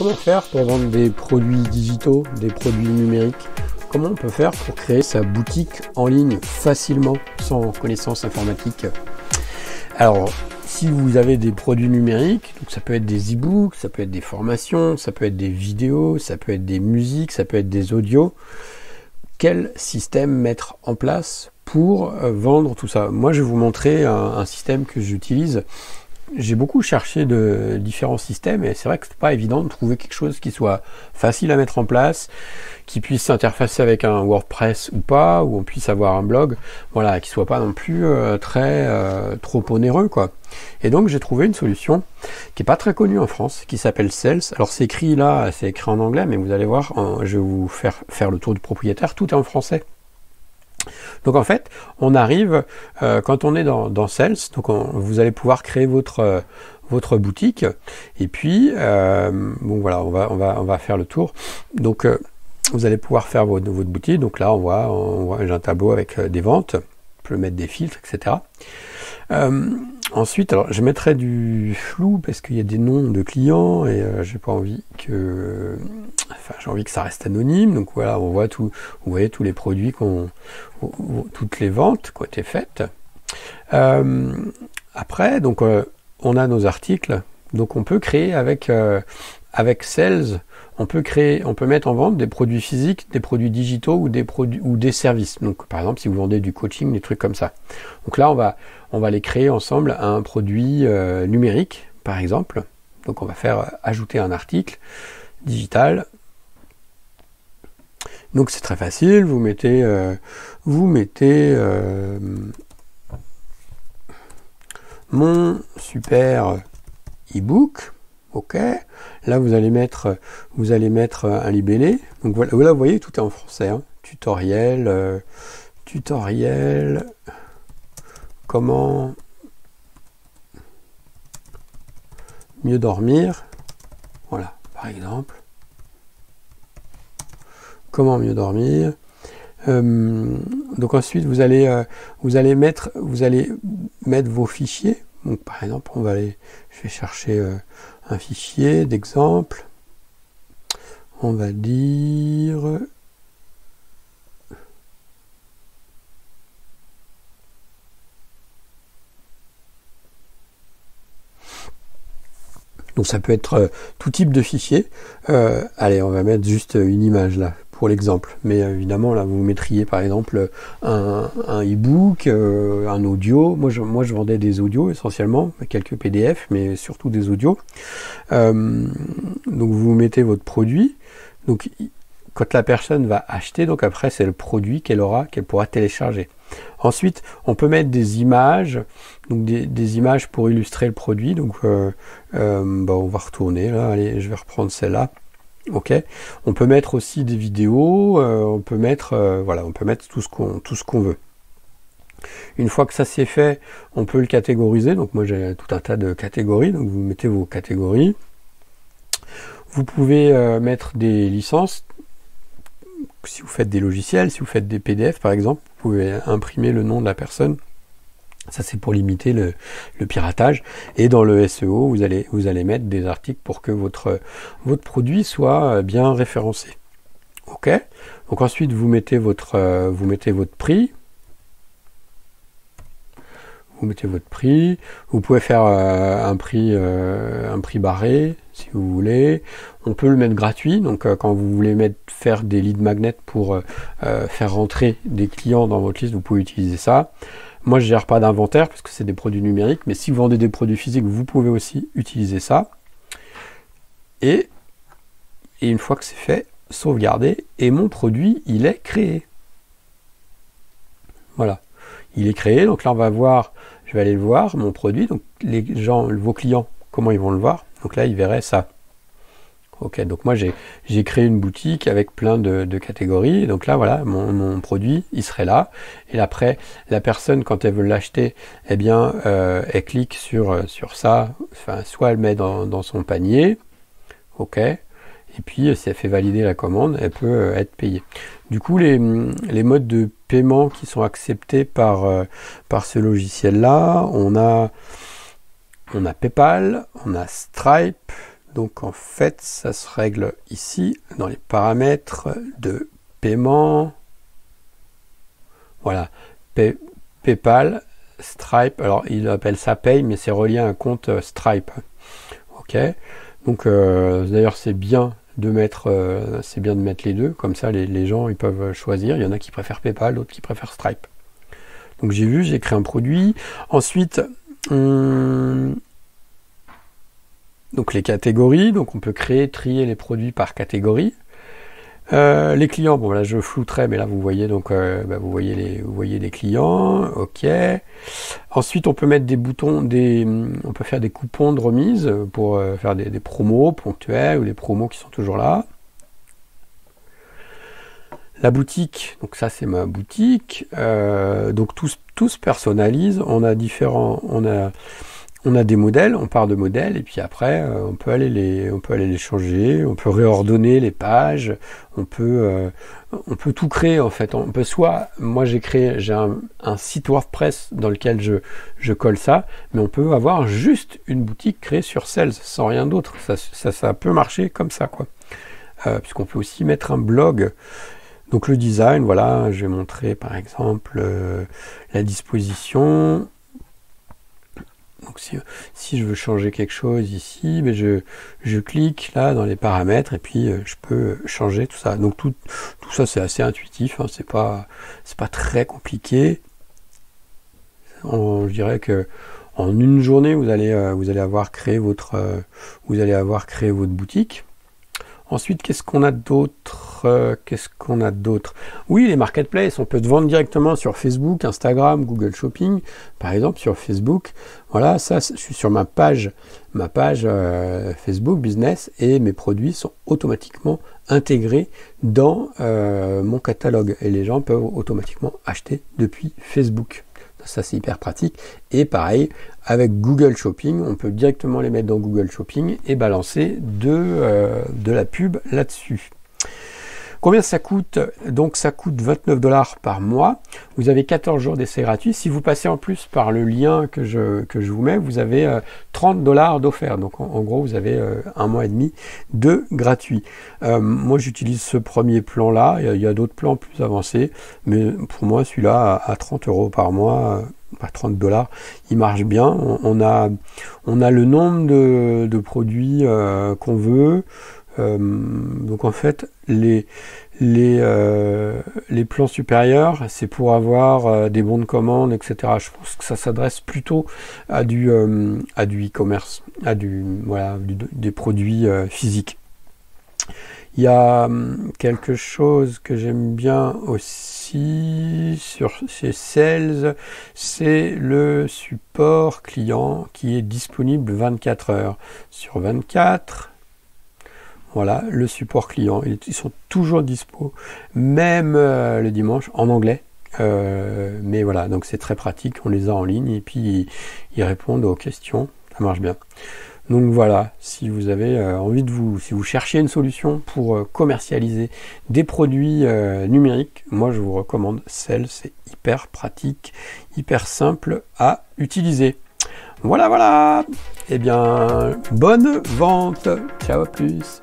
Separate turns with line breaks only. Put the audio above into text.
Comment faire pour vendre des produits digitaux, des produits numériques? Comment on peut faire pour créer sa boutique en ligne facilement, sans connaissance informatique? Alors, si vous avez des produits numériques, donc ça peut être des e-books, ça peut être des formations, ça peut être des vidéos, ça peut être des musiques, ça peut être des audios, quel système mettre en place pour vendre tout ça? Moi, je vais vous montrer un système que j'utilise. J'ai beaucoup cherché de différents systèmes et c'est vrai que c'est pas évident de trouver quelque chose qui soit facile à mettre en place, qui puisse s'interfacer avec un WordPress ou pas, où on puisse avoir un blog, voilà, qui soit pas non plus trop onéreux, quoi. Et donc j'ai trouvé une solution qui est pas très connue en France, qui s'appelle Sales. Alors c'est écrit là, c'est écrit en anglais, mais vous allez voir, je vais vous faire le tour du propriétaire, tout est en français. Donc en fait, on arrive, quand on est dans Sales, donc vous allez pouvoir créer votre boutique, et puis, bon voilà, on va faire le tour. Donc vous allez pouvoir faire votre boutique, donc là on voit j'ai un tableau avec des ventes, on peut mettre des filtres, etc. Ensuite, alors je mettrai du flou parce qu'il y a des noms de clients et j'ai pas envie que, enfin j'ai envie que ça reste anonyme. Donc voilà, on voit tout, vous voyez tous les produits toutes les ventes qui ont été faites. Après, donc on a nos articles, donc on peut créer avec Sales. On peut mettre en vente des produits physiques, des produits digitaux ou des services. Donc, par exemple, si vous vendez du coaching, des trucs comme ça. Donc là, on va les créer ensemble à un produit numérique, par exemple. Donc, on va faire ajouter un article digital. Donc, c'est très facile. Vous mettez mon super e-book. Ok, là vous allez mettre un libellé. Donc voilà, vous voyez, tout est en français. Hein. Tutoriel, comment mieux dormir. Voilà, par exemple. Comment mieux dormir. Donc ensuite vous allez mettre vos fichiers. Donc par exemple, je vais chercher un fichier d'exemple. On va dire donc ça peut être tout type de fichier. Allez, on va mettre juste une image là pour l'exemple, mais évidemment là vous mettriez par exemple un e-book, un audio. Moi je vendais des audios essentiellement, quelques PDF, mais surtout des audios. Donc vous mettez votre produit. Donc quand la personne va acheter, donc après c'est le produit qu'elle pourra télécharger. Ensuite, on peut mettre des images, donc des images pour illustrer le produit. Donc on va retourner là. Allez, je vais reprendre celle-là. Ok, on peut mettre aussi des vidéos, on peut mettre tout ce qu'on veut. Une fois que ça c'est fait, on peut le catégoriser. Donc moi j'ai tout un tas de catégories, donc vous mettez vos catégories. Vous pouvez mettre des licences. Si vous faites des logiciels, si vous faites des PDF par exemple, vous pouvez imprimer le nom de la personne. Ça c'est pour limiter le piratage. Et dans le SEO, vous allez mettre des articles pour que votre produit soit bien référencé. Ok. Donc ensuite vous mettez votre prix. Vous mettez votre prix. Vous pouvez faire un prix barré si vous voulez. On peut le mettre gratuit. Donc quand vous voulez faire des lead magnets pour faire rentrer des clients dans votre liste, vous pouvez utiliser ça. Moi, je ne gère pas d'inventaire parce que c'est des produits numériques, mais si vous vendez des produits physiques, vous pouvez aussi utiliser ça. Et une fois que c'est fait, sauvegarder, et mon produit, il est créé. Voilà, il est créé. Donc là, je vais aller le voir, mon produit. Donc vos clients, comment ils vont le voir? Donc là, ils verraient ça. Ok, donc moi j'ai créé une boutique avec plein de catégories. Et donc là, voilà, mon produit, il serait là. Et après, la personne, quand elle veut l'acheter, eh bien, elle clique sur ça. Enfin, soit elle met dans son panier. Ok. Et puis, si elle fait valider la commande, elle peut être payée. Du coup, les modes de paiement qui sont acceptés par ce logiciel-là, on a PayPal, on a Stripe, Donc en fait, ça se règle ici, dans les paramètres de paiement. Voilà, PayPal, Stripe, alors il appelle ça Pay, mais c'est relié à un compte Stripe. Ok, donc d'ailleurs c'est bien de mettre les deux, comme ça les gens ils peuvent choisir. Il y en a qui préfèrent PayPal, d'autres qui préfèrent Stripe. Donc j'ai créé un produit. Ensuite, donc les catégories, donc on peut trier les produits par catégorie. Les clients, bon là je flouterai, mais là vous voyez donc vous voyez les clients, ok. Ensuite on peut mettre des boutons, on peut faire des coupons de remise pour faire des promos ponctuels ou des promos qui sont toujours là. La boutique, donc ça c'est ma boutique, donc tout se personnalise. On a des modèles, on part de modèles et puis après on peut aller les changer, on peut réordonner les pages, on peut tout créer en fait. On peut moi j'ai un site WordPress dans lequel je colle ça, mais on peut avoir juste une boutique créée sur Sales sans rien d'autre. Ça peut marcher comme ça quoi. Puisqu'on peut aussi mettre un blog. Donc le design, voilà, je vais montrer par exemple la disposition. Donc si je veux changer quelque chose ici, mais je clique là dans les paramètres et puis je peux changer tout ça. Donc tout ça c'est assez intuitif, hein, c'est pas très compliqué. Je dirais que en une journée vous allez avoir créé votre boutique. Ensuite, qu'est-ce qu'on a d'autre? Oui, les marketplaces, on peut te vendre directement sur Facebook, Instagram, Google Shopping. Par exemple, sur Facebook, voilà, ça, je suis sur ma page Facebook Business et mes produits sont automatiquement intégrés dans mon catalogue et les gens peuvent automatiquement acheter depuis Facebook. Ça c'est hyper pratique. Et pareil, avec Google Shopping, on peut directement les mettre dans Google Shopping et balancer de la pub là-dessus. Combien ça coûte? Donc ça coûte 29 $ par mois. Vous avez 14 jours d'essai gratuit. Si vous passez en plus par le lien que je vous mets, vous avez 30 $ d'offert. Donc en gros, vous avez un mois et demi de gratuit. Moi, j'utilise ce premier plan-là. Il y a d'autres plans plus avancés. Mais pour moi, celui-là, à 30 € par mois, pas 30 $, il marche bien. On a le nombre de produits qu'on veut. Donc en fait les plans supérieurs c'est pour avoir des bons de commande, etc. Je pense que ça s'adresse plutôt à du e-commerce, des produits physiques. Il y a quelque chose que j'aime bien aussi chez Sales, c'est le support client qui est disponible 24 heures sur 24. Voilà, le support client, ils sont toujours dispo, même le dimanche en anglais. Mais voilà, donc c'est très pratique, on les a en ligne et puis ils répondent aux questions, ça marche bien. Donc voilà, si vous avez si vous cherchez une solution pour commercialiser des produits numériques, moi je vous recommande Sales, c'est hyper pratique, hyper simple à utiliser. Voilà, eh bien, bonne vente, ciao, à plus.